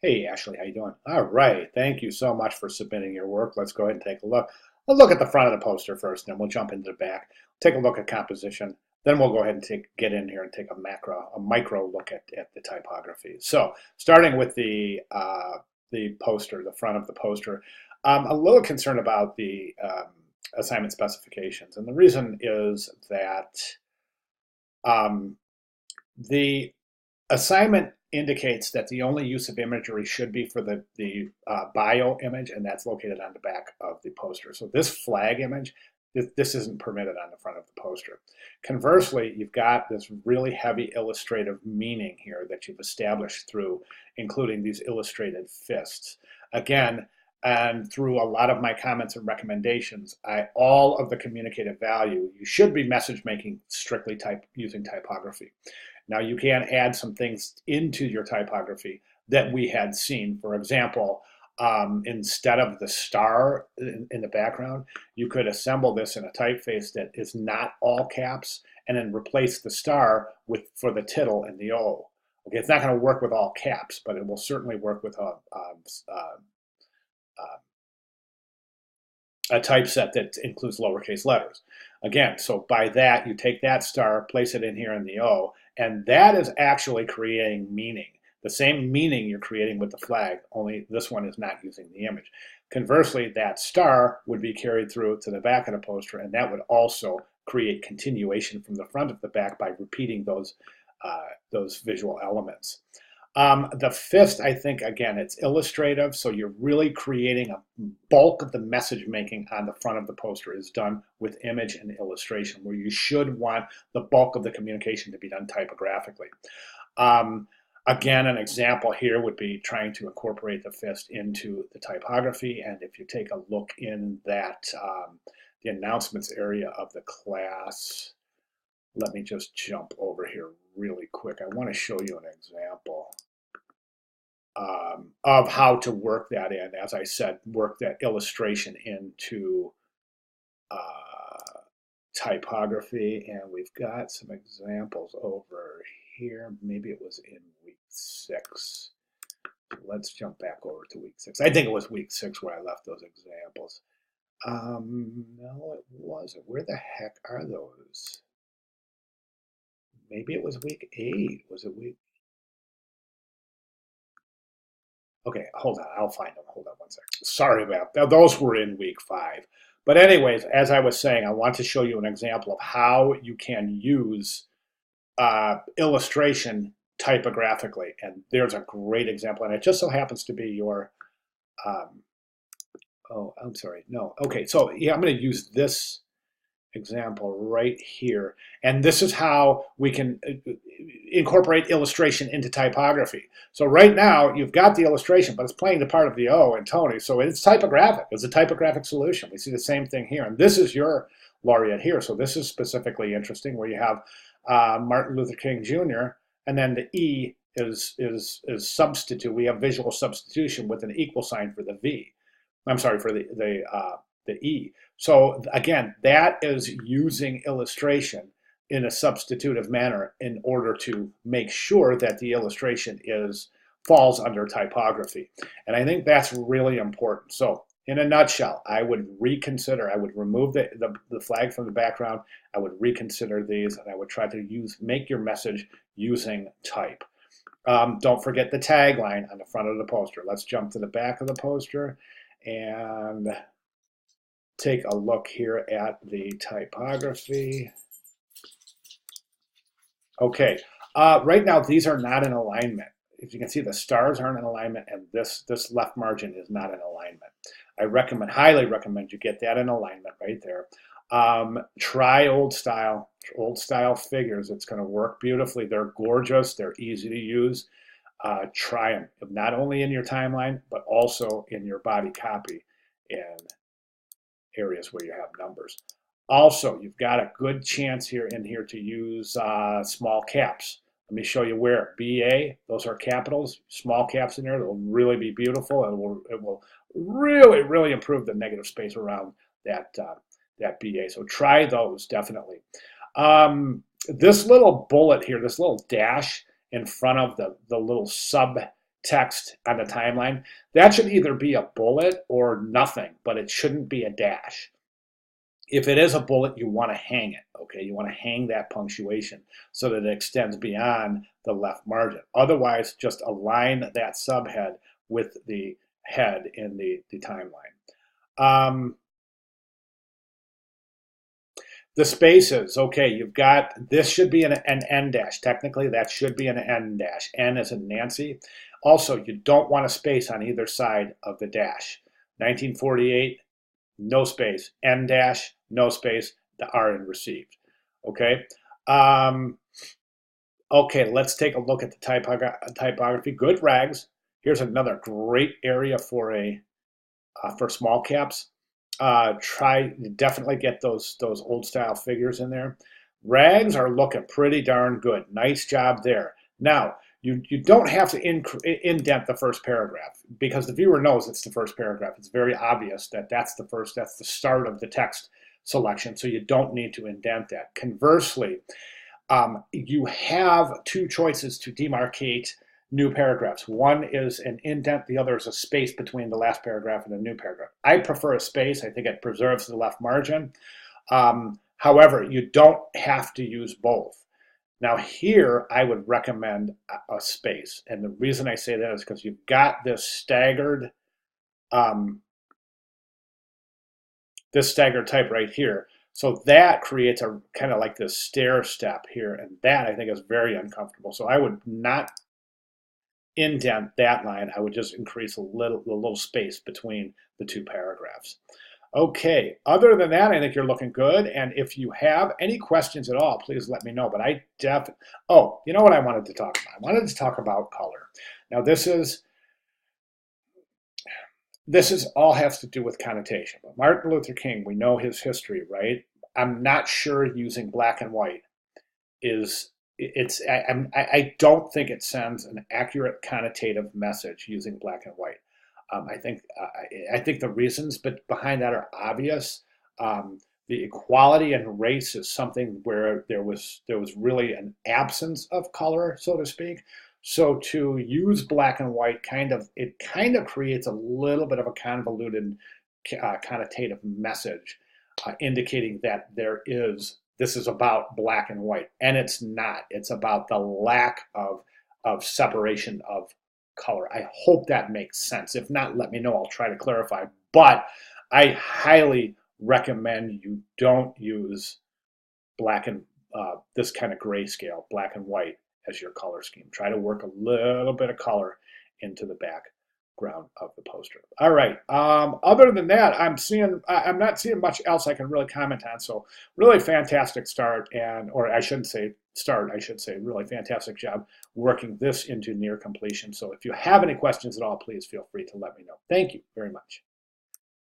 Hey Ashley, how you doing? All right, thank you so much for submitting your work. Let's go ahead and take a look. Let's look at the front of the poster first, then we'll jump into the back. Take a look at composition. Then we'll go ahead and get in here and take a micro look at the typography. So, starting with the poster, the front of the poster, I'm a little concerned about the assignment specifications, and the reason is that um, the assignment indicates that the only use of imagery should be for the bio image, and that's located on the back of the poster. So this flag image, this isn't permitted on the front of the poster. Conversely, you've got this really heavy illustrative meaning here that you've established through including these illustrated fists. Again, and through a lot of my comments and recommendations, all of the communicative value, you should be message making strictly using typography. Now you can add some things into your typography that we had seen. For example, instead of the star in the background, you could assemble this in a typeface that is not all caps and then replace the star for the tittle and the O. Okay, it's not going to work with all caps, but it will certainly work with a typeset that includes lowercase letters. Again, so by that, you take that star, place it in here in the O, and that is actually creating meaning. The same meaning you're creating with the flag, only this one is not using the image. Conversely, that star would be carried through to the back of the poster, and that would also create continuation from the front of the back by repeating those visual elements. The fifth, I think, again, it's illustrative, so you're really creating a bulk of the message making on the front of the poster is done with image and illustration, where you should want the bulk of the communication to be done typographically. Again, an example here would be trying to incorporate the fist into the typography, and if you take a look in that the announcements area of the class, let me just jump over here really quick. I want to show you an example of how to work that in. As I said, work that illustration into typography, and we've got some examples over here. Maybe it was in week 6. Let's jump back over to week 6. I think it was week 6 where I left those examples. No, it wasn't. Where the heck are those? Maybe it was week 8. Was it week? Okay, hold on. I'll find them. Hold on one second. Sorry about that. Those were in week 5. But anyways, as I was saying, I want to show you an example of how you can use illustration typographically. And there's a great example. And it just so happens to be your, oh, I'm sorry. No. Okay, so yeah, I'm going to use this example right here. And this is how we can incorporate illustration into typography. So right now, you've got the illustration, but it's playing the part of the O and Tony. So it's typographic. It's a typographic solution. We see the same thing here. And this is your laureate here. So this is specifically interesting where you have Martin Luther King Jr. and then the E is substitute. We have visual substitution with an equal sign for the V. I'm sorry, for the E. So again, that is using illustration in a substitutive manner in order to make sure that the illustration falls under typography. And I think that's really important. So in a nutshell, I would reconsider, I would remove the flag from the background, I would reconsider these, and I would try to make your message using type. Don't forget the tagline on the front of the poster. Let's jump to the back of the poster and take a look here at the typography. Okay, right now these are not in alignment. If you can see, the stars aren't in alignment, and this left margin is not in alignment. I highly recommend you get that in alignment right there. Try old style figures. It's going to work beautifully. They're gorgeous. They're easy to use. Try them, not only in your timeline, but also in your body copy in areas where you have numbers. Also, you've got a good chance here to use small caps. Let me show you where. BA, those are capitals, small caps in there. It'll really be beautiful, and it will really, really improve the negative space around that BA. So try those, definitely. This little bullet here, this little dash in front of the little sub text on the timeline, that should either be a bullet or nothing, but it shouldn't be a dash. If it is a bullet, you want to hang it, okay? You want to hang that punctuation so that it extends beyond the left margin. Otherwise, just align that subhead with the head in the timeline. The spaces, okay, you've got, this should be an N dash. Technically, that should be an N dash. N as in Nancy. Also, you don't want a space on either side of the dash. 1948, no space. N dash, no space. The R in received. Okay. Okay, let's take a look at the typography. Good rags. Here's another great area for small caps. Try definitely get those old style figures in there. Rags are looking pretty darn good. Nice job there. Now, you don't have to indent the first paragraph because the viewer knows it's the first paragraph. It's very obvious that that's the start of the text selection, so you don't need to indent that. Conversely, you have two choices to demarcate new paragraphs. One is an indent, the other is a space between the last paragraph and the new paragraph. I prefer a space. I think it preserves the left margin. However, you don't have to use both. Now here, I would recommend a space. And the reason I say that is because you've got this staggered type right here. So that creates a kind of like this stair step here. And that I think is very uncomfortable. So I would not indent that line. I would just increase a little space between the two paragraphs. Okay, other than that, I think you're looking good. And if you have any questions at all, please let me know. But I definitely, oh, you know what I wanted to talk about? I wanted to talk about color. Now this all has to do with connotation. But Martin Luther King, we know his history, right? I'm not sure using black and white I don't think it sends an accurate connotative message using black and white. I think the reasons behind that are obvious. The equality and race is something where there was really an absence of color, so to speak. So to use black and white it kind of creates a little bit of a convoluted connotative message, indicating that this is about black and white, and it's not. It's about the lack of separation of color. I hope that makes sense. If not, let me know. I'll try to clarify. But I highly recommend you don't use black and this kind of grayscale, black and white, as your color scheme. Try to work a little bit of color into the background of the poster. All right. Other than that, I'm not seeing much else I can really comment on. So really fantastic start, or I shouldn't say start. I should say really fantastic job working this into near completion. So if you have any questions at all, please feel free to let me know. Thank you very much.